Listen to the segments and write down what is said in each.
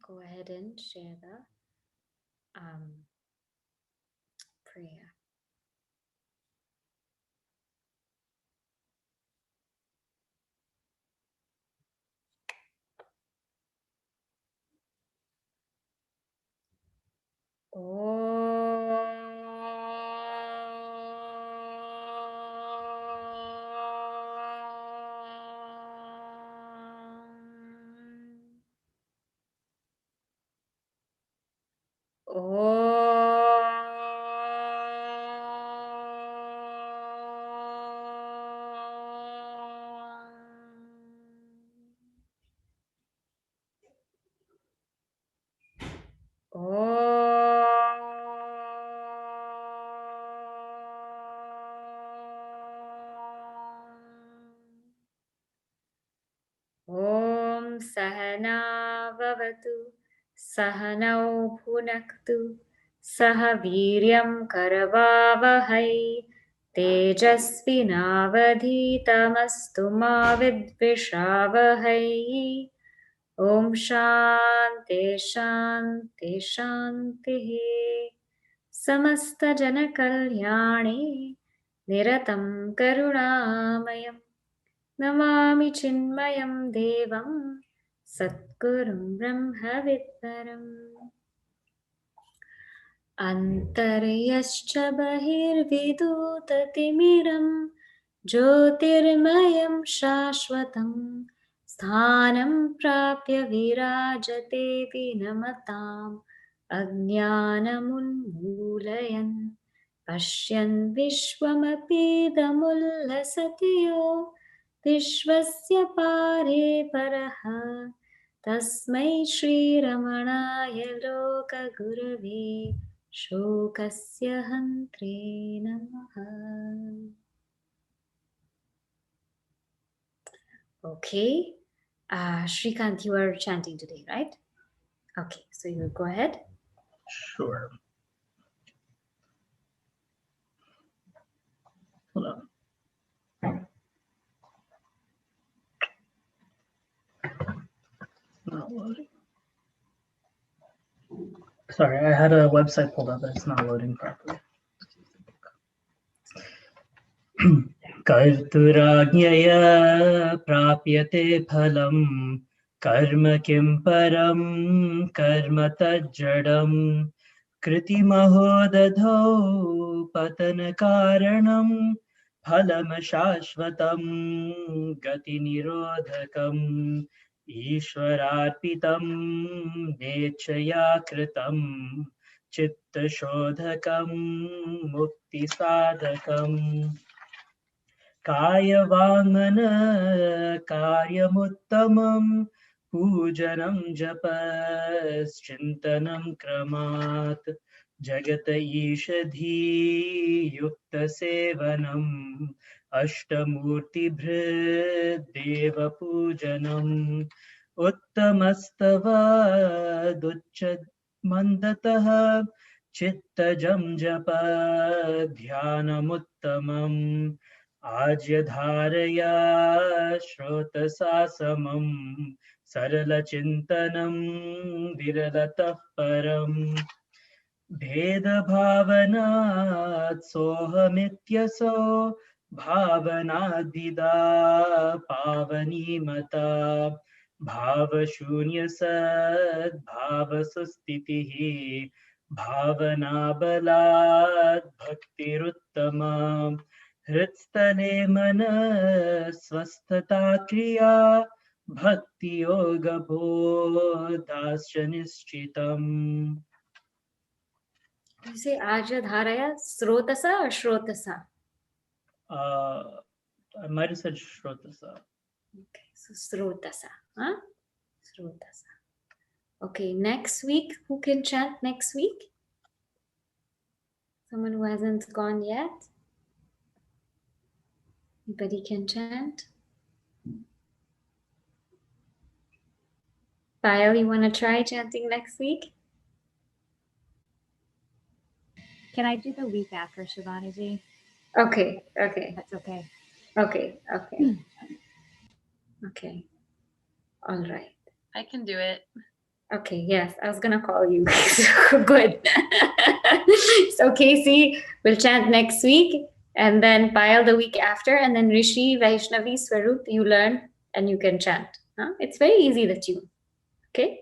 go ahead and share the prayer. Om Sahana Vavatu Sahanau Bhunaktu Saha Viryam Karavavahai Tejasvinavadhitamastu ma vidvishavahai. Om Shanti Shanti Shanti. Samasta Jana Kalyani Niratam Karunamayam Namami Chinmayam Devam Satgurum Brahma Vidvaram Antaryascha Bahirvidutatimiram Jyotirmayam Shashwatam Sthanam Prapya Virajate Vinamatam Ajnanamunmulayan Pashyan Vishwamapidamullasatiyo Vishwasya Pare Paraha Tasmai Shri Ramanaya Loka Gurave Shokasya Hantre Namaha. Okay. Shrikant, you are chanting today, right? Okay, so you go ahead. Sure. Hold on. Not loading. Sorry, I had a website pulled up, but it's not loading properly. Karturajnaya prapyate phalam karma kim param karma tajjadam kriti mahodadho patana karanam phalam shashvatam gati nirodhakam ishwararpitam nechaya kritam chitta shodhakam mukti sadhakam Kaya karyamuttamam pujanam japaschintanam kramat jagata ishadhi yukta sevanam ashtamurti deva pujanam uttamastava duchad mandataha chittajam japa dhyanamuttamam आज्यधारया श्रोतसा समं सरलचिन्तनं विरलतः परम् भेदभावनात् सोऽहमित्यसो भावनादिदा पावनीमता भावशून्यसद्भावसुस्थितिः भावनाबलात् भक्तिरुत्तमा हृत्स्थले मनः स्वस्थता क्रिया भक्तियोगबोधाश्च निश्चितम्. You say Ajadharaya Srotasa or Shrotasa? I might have said Shrotasa. Okay, so Srotasa. Huh? Srotasa. Okay, next week, who can chant next week? Someone who hasn't gone yet? Anybody can chant? Payal, you want to try chanting next week? Can I do the week after, Shivanaji? Okay, okay. That's okay. Okay, okay. Okay. All right. I can do it. Okay, yes, I was gonna call you. So good. So Casey will chant next week, and then Payal the week after, and then Rishi, Vaishnavi, Swarup, you learn and you can chant. Huh? It's very easy, the tune. Okay?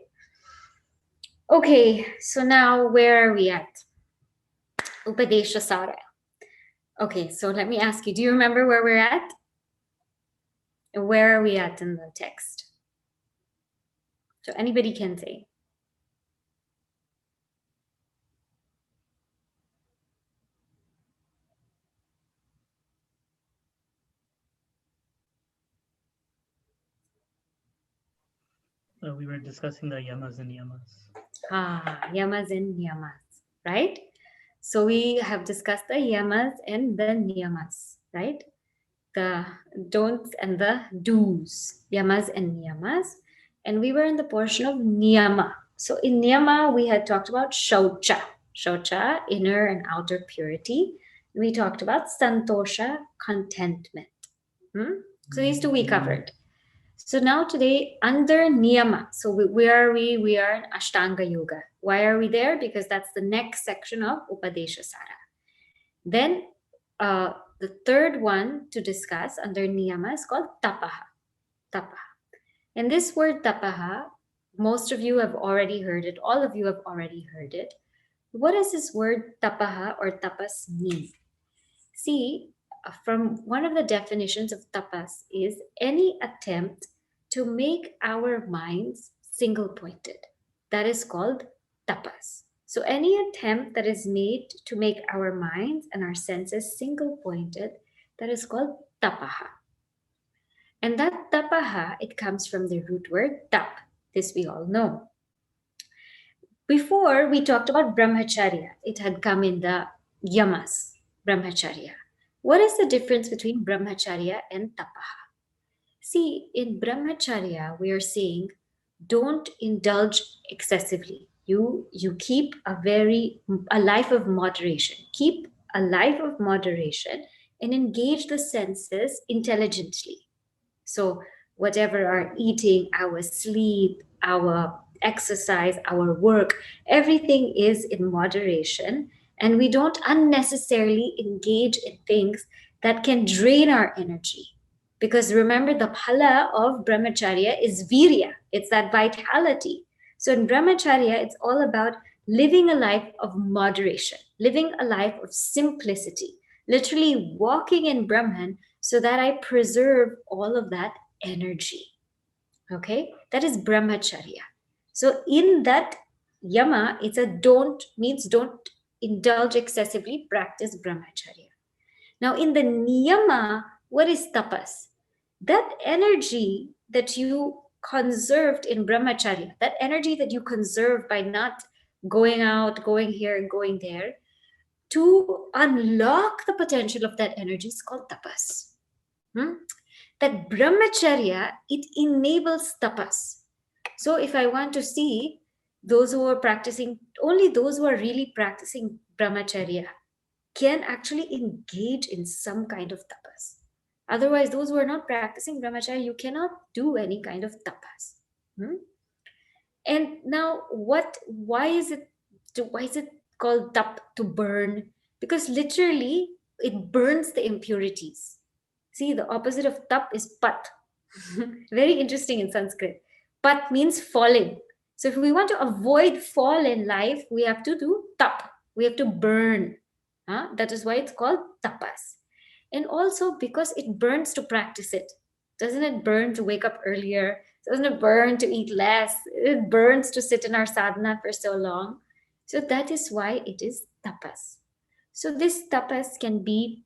Okay, so now where are we at? Upadesha Sara. Okay, so let me ask you, do you remember where we're at? Where are we at in the text? So anybody can say. We were discussing the yamas and niyamas. Yamas and niyamas, right? So we have discussed the yamas and the niyamas, right? The don'ts and the do's, yamas and niyamas. And we were in the portion of niyama. So in niyama, we had talked about shaucha, inner and outer purity. We talked about santosha, contentment. So these two we covered. So now today under niyama, so where are we? We are in Ashtanga Yoga. Why are we there? Because that's the next section of Upadesha Sara. Then the third one to discuss under niyama is called Tapaha. And this word Tapaha, most of you have already heard it. All of you have already heard it. What does this word Tapaha or tapas mean? See, from one of the definitions of tapas is any attempt to make our minds single-pointed. That is called tapas. So any attempt that is made to make our minds and our senses single-pointed, that is called tapaha. And that tapaha, it comes from the root word tap. This we all know. Before, we talked about Brahmacharya. It had come in the yamas, Brahmacharya. What is the difference between Brahmacharya and Tapaha? See, in Brahmacharya, we are saying, don't indulge excessively. You keep a life of moderation. Keep a life of moderation and engage the senses intelligently. So whatever our eating, our sleep, our exercise, our work, everything is in moderation. And we don't unnecessarily engage in things that can drain our energy. Because remember, the phala of Brahmacharya is virya. It's that vitality. So in Brahmacharya, it's all about living a life of moderation, living a life of simplicity, literally walking in Brahman so that I preserve all of that energy. Okay, that is Brahmacharya. So in that yama, it's a don't indulge excessively, practice Brahmacharya. Now in the niyama, what is tapas? That energy that you conserved in Brahmacharya, that energy that you conserve by not going out, going here and going there, to unlock the potential of that energy is called tapas. That Brahmacharya, it enables tapas. So if I want to see those who are practicing, only those who are really practicing Brahmacharya can actually engage in some kind of tapas. Otherwise, those who are not practicing Brahmacharya, you cannot do any kind of tapas. And now why is it called tap, to burn? Because literally it burns the impurities. See, the opposite of tap is pat. Very interesting in Sanskrit. Pat means falling. So if we want to avoid fall in life, we have to do tap. We have to burn. That is why it's called tapas. And also because it burns to practice it. Doesn't it burn to wake up earlier? Doesn't it burn to eat less? It burns to sit in our sadhana for so long. So that is why it is tapas. So this tapas can be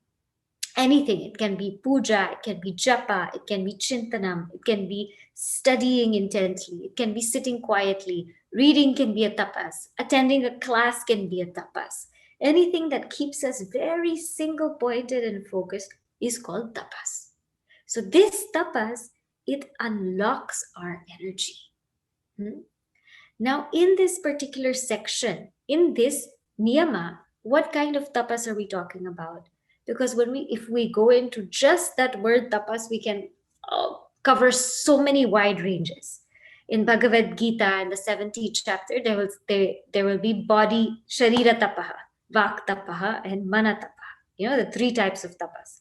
anything. It can be puja, it can be japa, it can be chintanam, it can be studying intently, it can be sitting quietly, reading can be a tapas, attending a class can be a tapas. Anything that keeps us very single pointed and focused is called tapas. So this tapas, it unlocks our energy. Now in this particular section, in this niyama, what kind of tapas are we talking about? Because if we go into just that word tapas, we can cover so many wide ranges. In Bhagavad Gita, in the 70th chapter, there will be body, sharira tapaha, vak tapaha, and mana tapaha. The 3 types of tapas.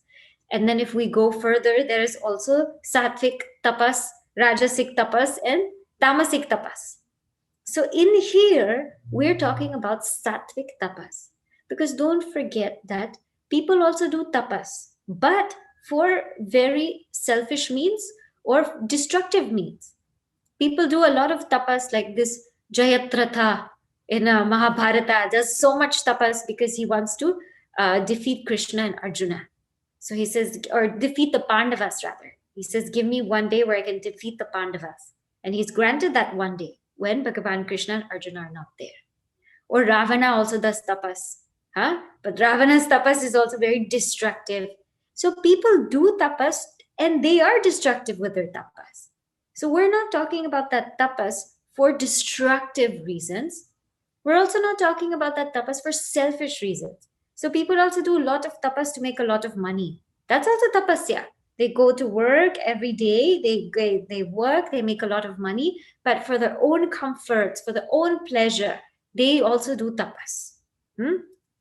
And then if we go further, there is also sattvic tapas, rajasic tapas, and tamasic tapas. So in here, we're talking about sattvic tapas. Because don't forget that people also do tapas, but for very selfish means or destructive means. People do a lot of tapas like this Jayatratha in Mahabharata does so much tapas because he wants to defeat Krishna and Arjuna. So he says, or defeat the Pandavas rather. He says, give me one day where I can defeat the Pandavas. And he's granted that one day when Bhagavan Krishna and Arjuna are not there. Or Ravana also does tapas. But Ravana's tapas is also very destructive. So people do tapas and they are destructive with their tapas. So we're not talking about that tapas for destructive reasons. We're also not talking about that tapas for selfish reasons. So people also do a lot of tapas to make a lot of money. That's also tapasya. They go to work every day, they work, they make a lot of money, but for their own comforts, for their own pleasure, they also do tapas.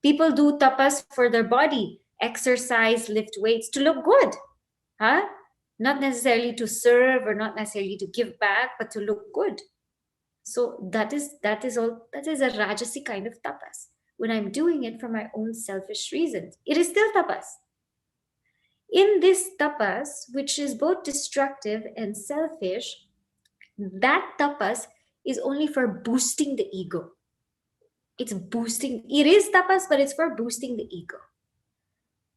People do tapas for their body, exercise, lift weights to look good. Not necessarily to serve or not necessarily to give back, but to look good. So that is a rajasi kind of tapas. When I'm doing it for my own selfish reasons, it is still tapas. In this tapas, which is both destructive and selfish, that tapas is only for boosting the ego. It is tapas, but it's for boosting the ego.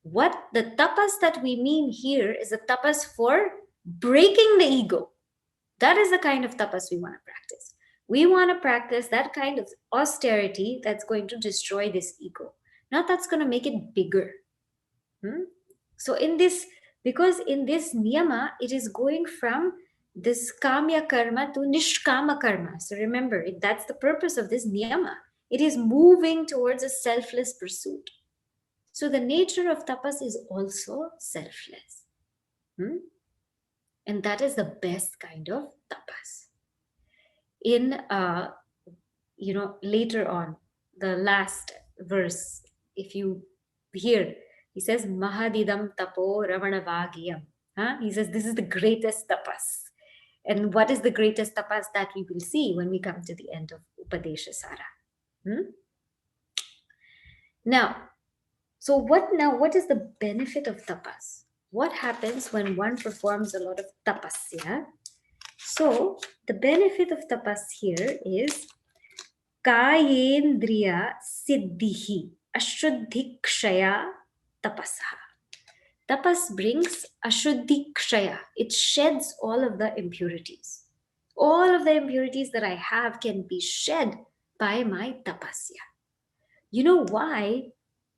What the tapas that we mean here is a tapas for breaking the ego. That is the kind of tapas we want to practice. We want to practice that kind of austerity that's going to destroy this ego, not that's going to make it bigger. So because in this niyama, it is going from this kamya karma to nishkama karma. So remember, that's the purpose of this niyama. It is moving towards a selfless pursuit. So the nature of tapas is also selfless. And that is the best kind of tapas. In, later on, the last verse, if you hear, he says, Mahadidam tapo Ramana Vagyam. He says, this is the greatest tapas. And what is the greatest tapas that we will see when we come to the end of Upadesha Sara? Now, what is the benefit of tapas? What happens when one performs a lot of tapasya? So the benefit of tapas here is kayendriya siddhihi ashuddhikshaya tapasaha. Tapas brings ashuddhikshaya. It sheds all of the impurities. All of the impurities that I have can be shed by my tapasya. You know why?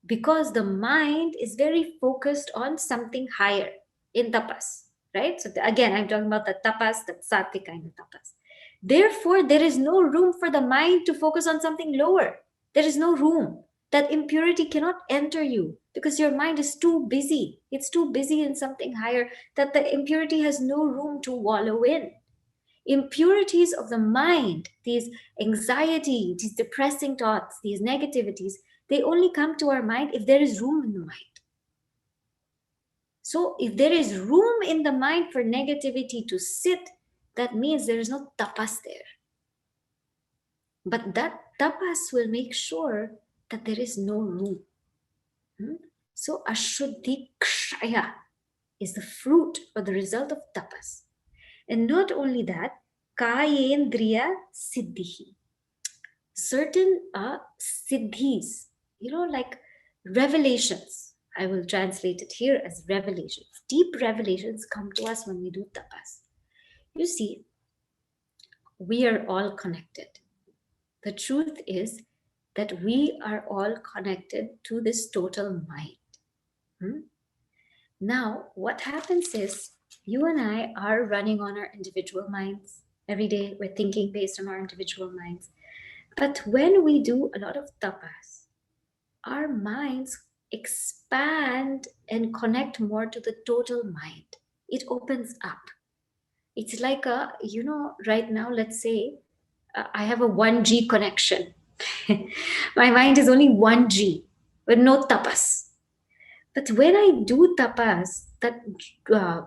Because the mind is very focused on something higher in tapas, right? So again, I'm talking about the tapas, the sattvic kind of tapas. Therefore, there is no room for the mind to focus on something lower. There is no room. That impurity cannot enter you because your mind is too busy. It's too busy in something higher that the impurity has no room to wallow in. Impurities of the mind, these anxiety, these depressing thoughts, these negativities, they only come to our mind if there is room in the mind. So if there is room in the mind for negativity to sit, that means there is no tapas there. But that tapas will make sure that there is no room. So ashuddhikshaya is the fruit or the result of tapas. And not only that, kayendriya siddhihi. Certain siddhis, like revelations. I will translate it here as revelations. Deep revelations come to us when we do tapas. You see, we are all connected. The truth is that we are all connected to this total mind. Now, what happens is you and I are running on our individual minds. Every day we're thinking based on our individual minds. But when we do a lot of tapas, our minds expand and connect more to the total mind. It opens up. It's like right now, let's say I have a 1G connection. My mind is only 1G with no tapas. But when I do tapas, that uh,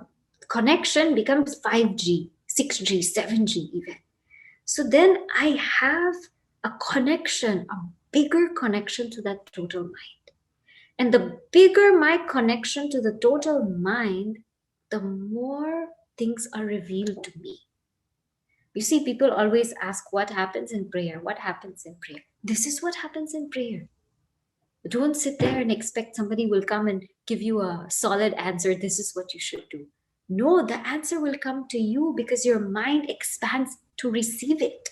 connection becomes 5G, 6G, 7G even. So then I have a connection, a bigger connection to that total mind. And the bigger my connection to the total mind, the more things are revealed to me. You see, people always ask what happens in prayer? What happens in prayer? This is what happens in prayer. Don't sit there and expect somebody will come and give you a solid answer. This is what you should do. No, the answer will come to you because your mind expands to receive it.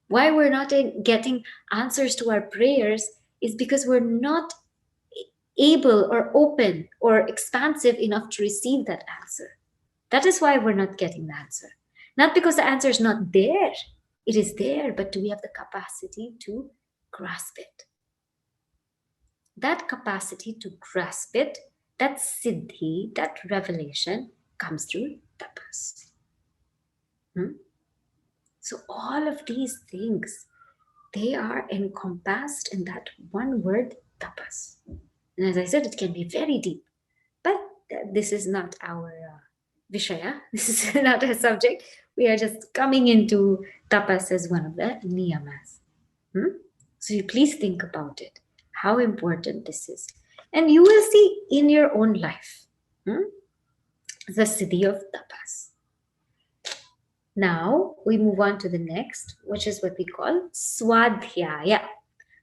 Why we're not getting answers to our prayers is because we're not able or open or expansive enough to receive that answer. That is why we're not getting the answer. Not because the answer is not there. It is there, but do we have the capacity to grasp it? That capacity to grasp it, that siddhi, that revelation comes through tapas. So all of these things, they are encompassed in that one word, tapas. And as I said, it can be very deep, but this is not our vishaya. This is not a subject. We are just coming into tapas as one of the niyamas. So you please think about it, how important this is. And you will see in your own life the siddhi of tapas. Now we move on to the next, which is what we call Swadhyaya.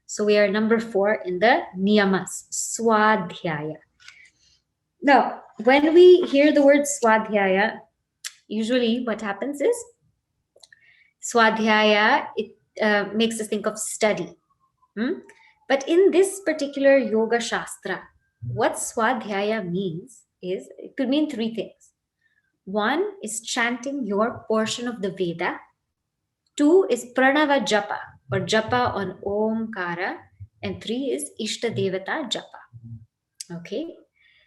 So we are number 4 in the niyamas, Swadhyaya. Now, when we hear the word Swadhyaya, usually what happens is Swadhyaya, it makes us think of study. But in this particular yoga shastra, what Swadhyaya means is, it could mean 3 things. 1 is chanting your portion of the Veda. 2 is pranava japa or japa on omkara. And 3 is ishta devata japa. Okay.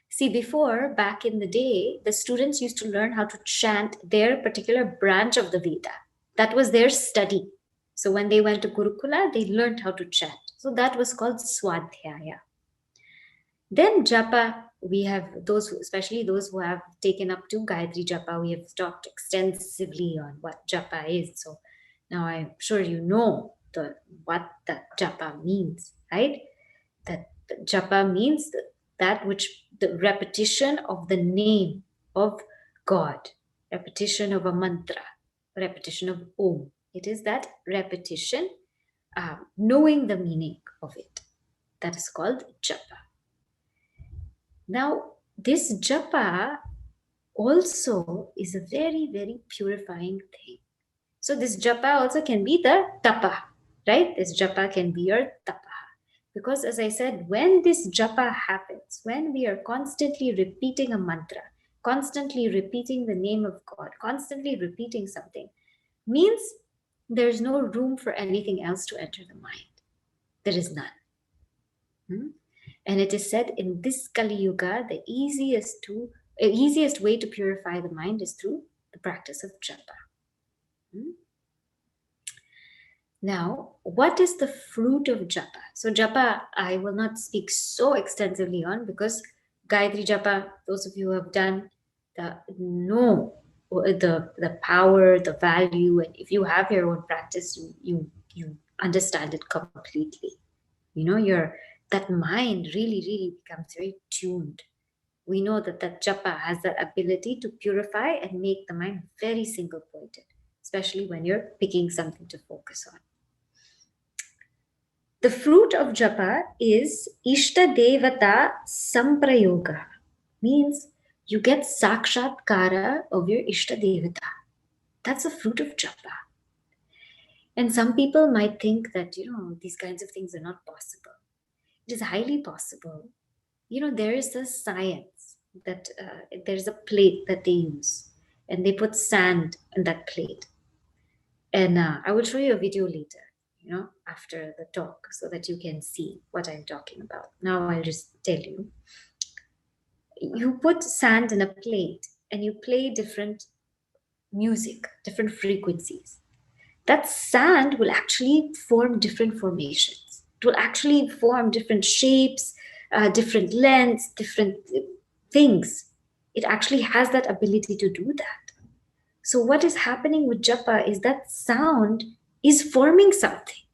See, before, back in the day, the students used to learn how to chant their particular branch of the Veda. That was their study. So when they went to Gurukula, they learned how to chant. So that was called Swadhyaya. Then japa, we have those, especially those who have taken up to Gayatri japa, we have talked extensively on what japa is. So now I'm sure you know what that japa means, right? That japa means that which the repetition of the name of God, repetition of a mantra, repetition of Om. It is that repetition, knowing the meaning of it. That is called japa. Now, this japa also is a very, very purifying thing. So this japa also can be the tapaha, right? This japa can be your tapaha. Because as I said, when this japa happens, when we are constantly repeating a mantra, constantly repeating the name of God, constantly repeating something, means there's no room for anything else to enter the mind. There is none. And it is said in this Kali Yuga, the easiest way to purify the mind is through the practice of japa. Now, what is the fruit of japa? So japa, I will not speak so extensively on because Gayatri japa, those of you who have done, know the power, the value, and if you have your own practice, you understand it completely. That mind really becomes very tuned. We know that japa has that ability to purify and make the mind very single pointed, especially when you're picking something to focus on. The fruit of japa is ishta devata samprayoga, means you get sakshatkara of your ishta devata. That's the fruit of japa. And some people might think that, these kinds of things are not possible. It is highly possible. There is a science that there's a plate that they use and they put sand in that plate. And I will show you a video later, after the talk so that you can see what I'm talking about. Now I'll just tell you. You put sand in a plate and you play different music, different frequencies, that sand will actually form different formations. It will actually form different shapes, different lengths, different things. It actually has that ability to do that. So what is happening with japa is that sound is forming something.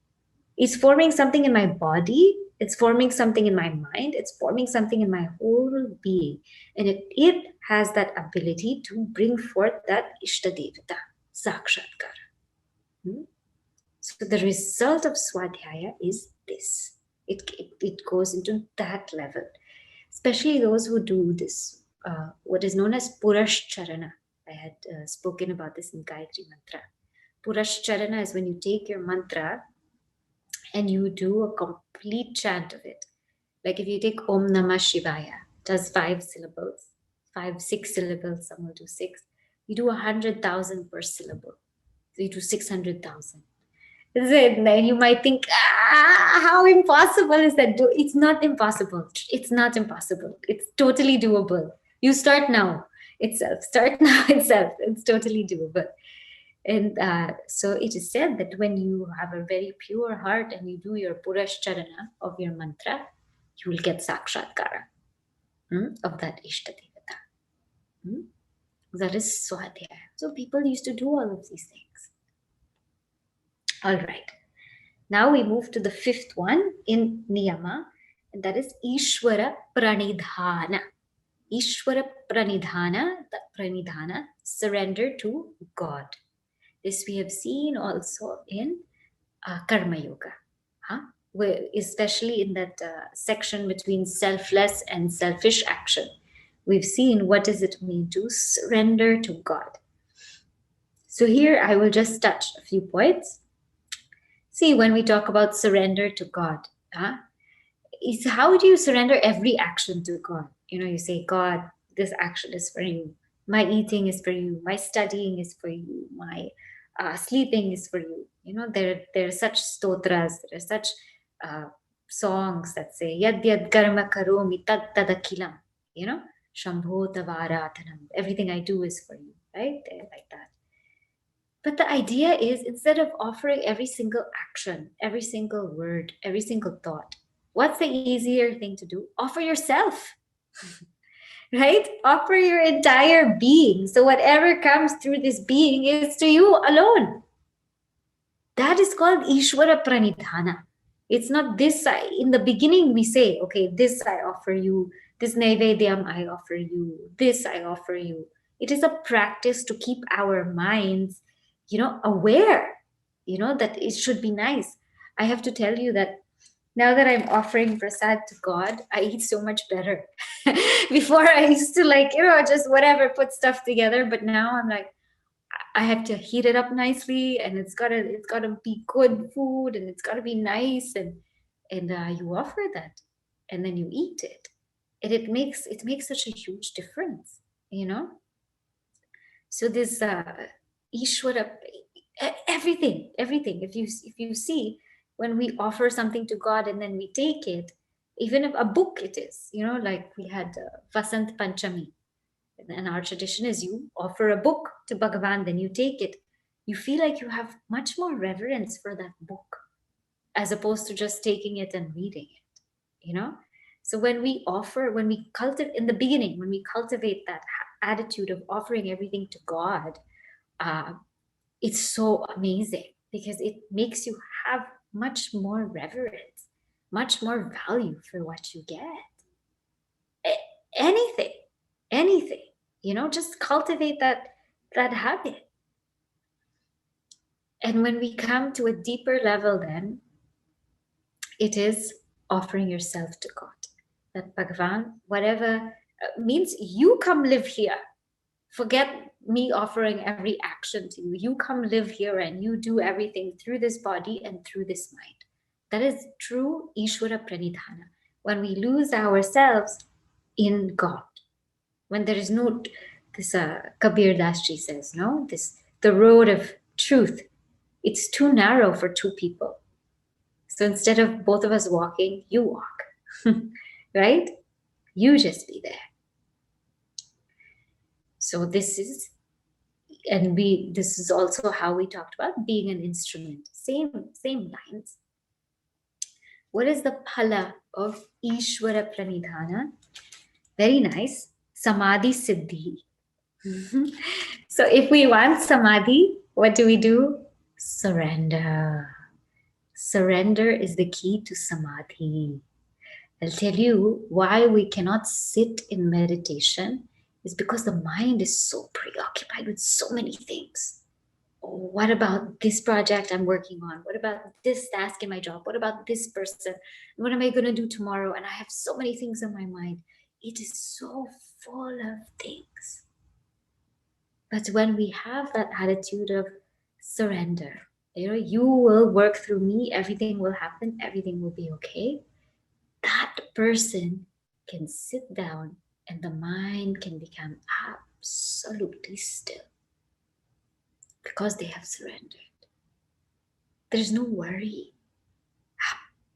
It's forming something in my body. It's forming something in my mind. It's forming something in my whole being. And it has that ability to bring forth that Ishtadevata, Sakshatkara. So the result of Swadhyaya is this. It goes into that level. Especially those who do this, what is known as Purashcharana. I had spoken about this in Gayatri Mantra. Purashcharana is when you take your mantra and you do a complete chant of it. Like if you take Om Namah Shivaya, it does 5 syllables, 6 syllables, some will do 6. You do 100,000 per syllable. So you do 600,000. Then you might think, how impossible is that? It's not impossible. It's not impossible. It's totally doable. You start now itself. Start now itself. It's totally doable. And so it is said that when you have a very pure heart and you do your Purashcharana of your mantra, you will get Sakshatkara of that Ishtadevata. That is Swadhyaya. So people used to do all of these things. All right. Now we move to the 5th one in Niyama, and that is Ishvara Pranidhana. Ishvara Pranidhana, surrender to God. This we have seen also in Karma Yoga, especially in that section between selfless and selfish action. We've seen what does it mean to surrender to God. So here I will just touch a few points. See, when we talk about surrender to God, is how do you surrender every action to God? You say, God, this action is for you. My eating is for you. My studying is for you. My sleeping is for you. There are such stotras, there are such songs that say, Yad Yad Karma Karomi Tad Tadakilam. Shambho Tavarathanam. Everything I do is for you, right? They're like that. But the idea is, instead of offering every single action, every single word, every single thought, what's the easier thing to do? Offer yourself, right? Offer your entire being. So whatever comes through this being is to you alone. That is called Ishvara Pranidhana. It's not this. In the beginning, we say, okay, this I offer you. This Naivedyam I offer you. This I offer you. It is a practice to keep our minds aware, that it should be nice. I have to tell you that now that I'm offering prasad to God, I eat so much better. Before I used to just whatever, put stuff together. But now I'm like, I have to heat it up nicely, and it's gotta be good food, and it's gotta be nice, and you offer that, and then you eat it, and it makes such a huge difference, So this Ishvara, everything. If you see, when we offer something to God and then we take it, even if a book it is, like we had Vasant Panchami, and our tradition is you offer a book to Bhagavan, then you take it. You feel like you have much more reverence for that book as opposed to just taking it and reading it, So when we cultivate in the beginning, when we cultivate that attitude of offering everything to God, it's so amazing because it makes you have much more reverence, much more value for what you get. Anything, just cultivate that habit. And when we come to a deeper level, then it is offering yourself to God. That Bhagavan, whatever means, you come live here. Forget me offering every action to you. You come live here and you do everything through this body and through this mind. That is true Ishvara Pranidhana. When we lose ourselves in God. When there is no, this Kabir Dasji says, no, the road of truth, it's too narrow for two people. So instead of both of us walking, you walk, right? You just be there. So this is and this is also how we talked about being an instrument. Same lines. What is the phala of Ishvara Pranidhana? Very nice. Samadhi Siddhi. So if we want Samadhi, what do? Surrender. Surrender is the key to Samadhi. I'll tell you why we cannot sit in meditation is because the mind is so preoccupied with so many things. Oh, what about this project I'm working on? What about this task in my job? What about this person? What am I going to do tomorrow? And I have so many things in my mind. It is so full of things. But when we have that attitude of surrender, you will work through me, everything will happen, everything will be okay. That person can sit down and the mind can become absolutely still because they have surrendered. There's no worry.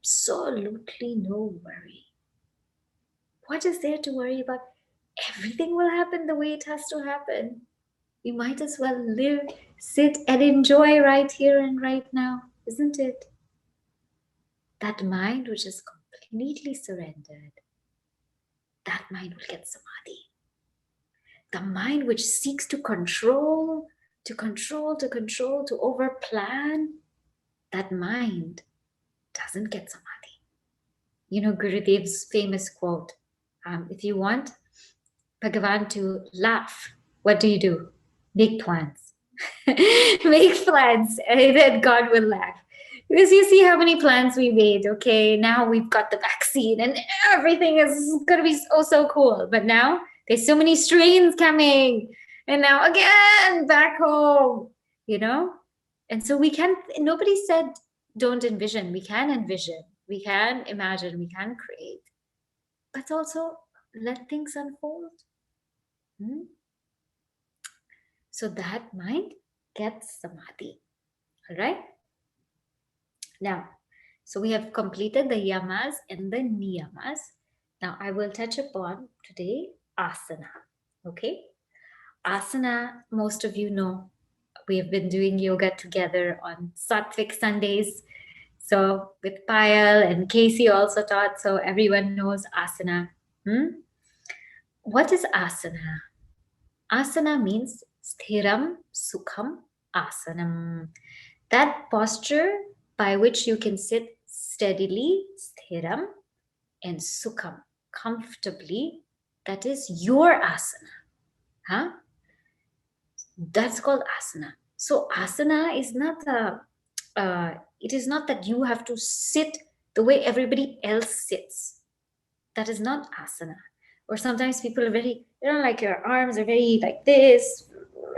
Absolutely no worry. What is there to worry about? Everything will happen the way it has to happen. We might as well live, sit, and enjoy right here and right now, isn't it? That mind which is completely surrendered, that mind will get samadhi. The mind which seeks to control, to overplan, that mind doesn't get samadhi. Gurudev's famous quote, if you want Bhagavan to laugh, what do? Make plans. Make plans, and then God will laugh. Because you see how many plans we made. Okay, now we've got the vaccine and everything is going to be so cool. But now there's so many strains coming. And now again, back home, And so nobody said don't envision. We can envision. We can imagine. We can create. But also let things unfold. So that mind gets samadhi. All right? Now, so we have completed the yamas and the niyamas. Now I will touch upon today asana. Okay? Asana, most of you know, we have been doing yoga together on Sattvic Sundays. So with Payal and Casey also taught, so everyone knows asana. What is asana? Asana means sthiram sukham asanam. That posture by which you can sit steadily, sthiram, and sukham, comfortably, that is your asana. That's called asana. So asana is not it is not that you have to sit the way everybody else sits. That is not asana. Or sometimes people are very, like your arms are very like this,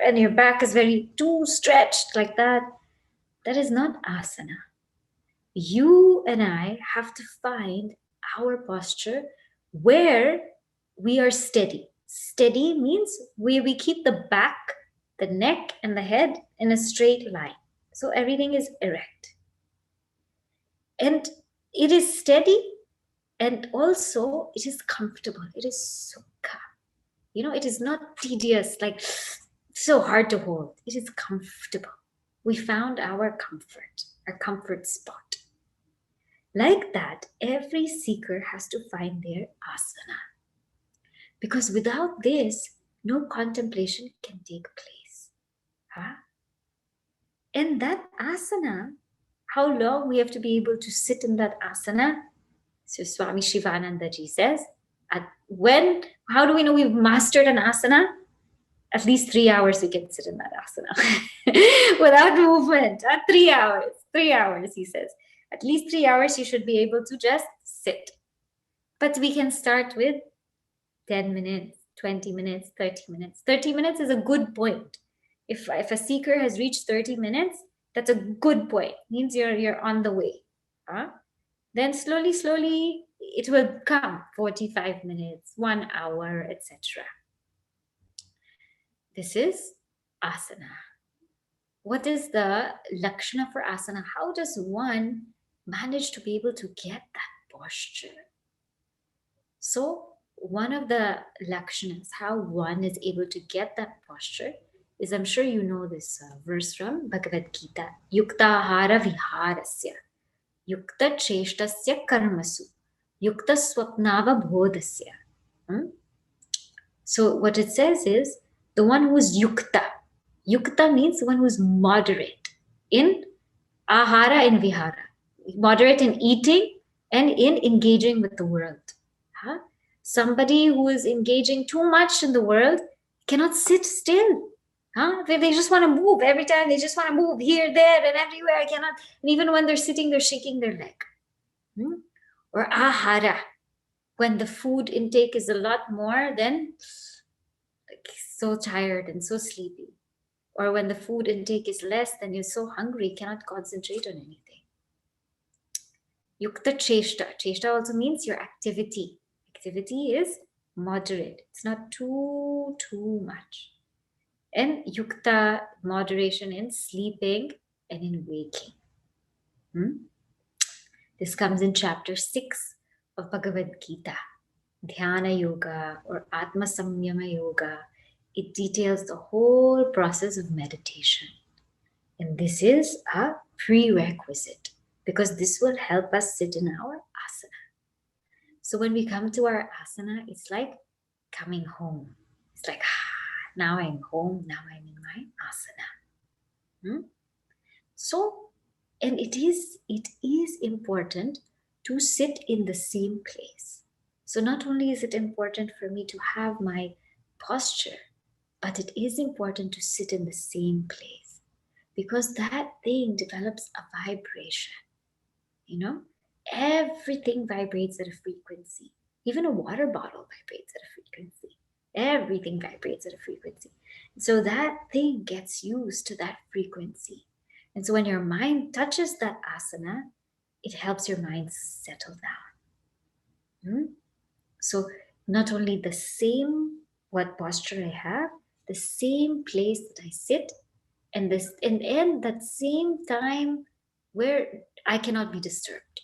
and your back is very too stretched like that. That is not asana. You and I have to find our posture where we are steady. Steady means we keep the back, the neck, and the head in a straight line. So everything is erect. And it is steady, and also it is comfortable. It is sukha. It is not tedious, like so hard to hold. It is comfortable. We found our comfort spot. Like that, every seeker has to find their asana. Because without this, no contemplation can take place. And that asana, how long we have to be able to sit in that asana? So Swami Shivananda ji says, how do we know we've mastered an asana? At least 3 hours we can sit in that asana without movement. 3 hours. 3 hours, he says. At least 3 hours you should be able to just sit. But we can start with 10 minutes, 20 minutes, 30 minutes. 30 minutes is a good point. If a seeker has reached 30 minutes, that's a good point. Means you're on the way. Then slowly, it will come 45 minutes, 1 hour, etc. This is asana. What is the lakshana for asana? How does one manage to be able to get that posture? So one of the lakshanas, how one is able to get that posture, is, I'm sure you know this verse from Bhagavad Gita. Yuktahara viharasya, yukta cheshtasya karmasu, yukta swapnava bodhasya. So what it says is the one who is yukta. Yukta means the one who is moderate in ahara and vihara. Moderate in eating and in engaging with the world. Huh? Somebody who is engaging too much in the world cannot sit still. Huh? They just want to move every time. They just want to move here, there, and everywhere. Cannot. And even when they're sitting, they're shaking their leg. Or ahara, when the food intake is a lot more, then like so tired and so sleepy. Or when the food intake is less, then you're so hungry, cannot concentrate on anything. Yukta cheshta. Cheshta also means your activity. Activity is moderate. It's not too much. And yukta, moderation in sleeping and in waking. This comes in chapter 6 of Bhagavad Gita. Dhyana Yoga or Atma Samyama Yoga. It details the whole process of meditation. And this is a prerequisite because this will help us sit in our asana. So when we come to our asana, it's like coming home. It's like, now I'm home, now I'm in my asana. So, and it is important to sit in the same place. So not only is it important for me to have my posture, but it is important to sit in the same place because that thing develops a vibration. Everything vibrates at a frequency. Even a water bottle vibrates at a frequency. Everything vibrates at a frequency. So that thing gets used to that frequency. And so when your mind touches that asana, it helps your mind settle down. So not only the same what posture I have, the same place that I sit, and that same time where I cannot be disturbed.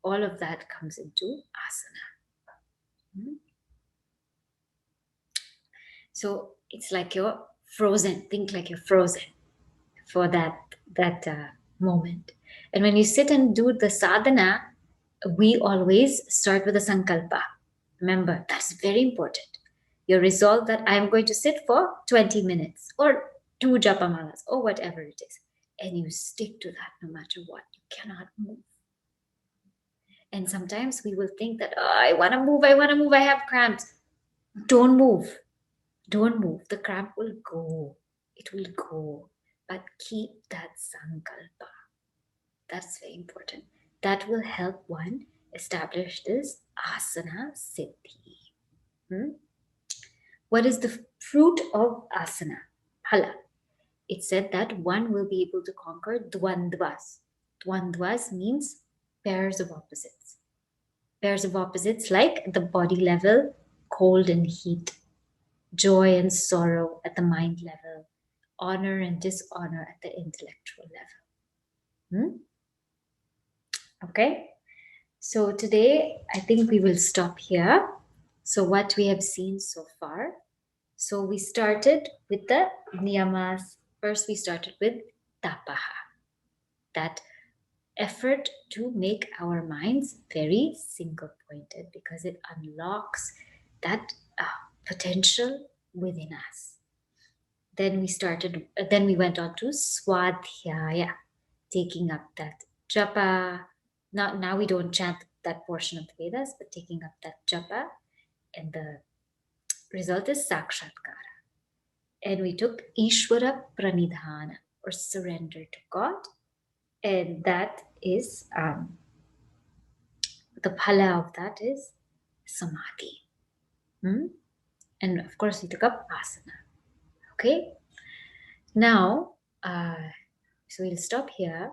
All of that comes into asana. So it's like you're frozen. Think like you're frozen for that moment. And when you sit and do the sadhana, we always start with a sankalpa. Remember, that's very important. Your resolve that I'm going to sit for 20 minutes or 2 japamalas or whatever it is. And you stick to that no matter what. You cannot move. And sometimes we will think that, I want to move, I have cramps. Don't move. Don't move. The cramp will go. It will go. But keep that sankalpa. That's very important. That will help one establish this asana siddhi. What is the fruit of asana? Phala. It said that one will be able to conquer dvandvas. Dvandvas means pairs of opposites. Pairs of opposites like the body level, cold and heat, joy and sorrow at the mind level, honor and dishonor at the intellectual level. Okay, so today I think we will stop here. So what we have seen so far. So we started with the niyamas. First we started with tapaha, that effort to make our minds very single pointed because it unlocks that potential within us. Then we went on to Swadhyaya, taking up that japa. Now we don't chant that portion of the Vedas, but taking up that japa, and the result is sakshatkara. And we took Ishvara pranidhana, or surrender to God, and that is the phala of that is samadhi. And of course we took up asana. Okay, now so we'll stop here.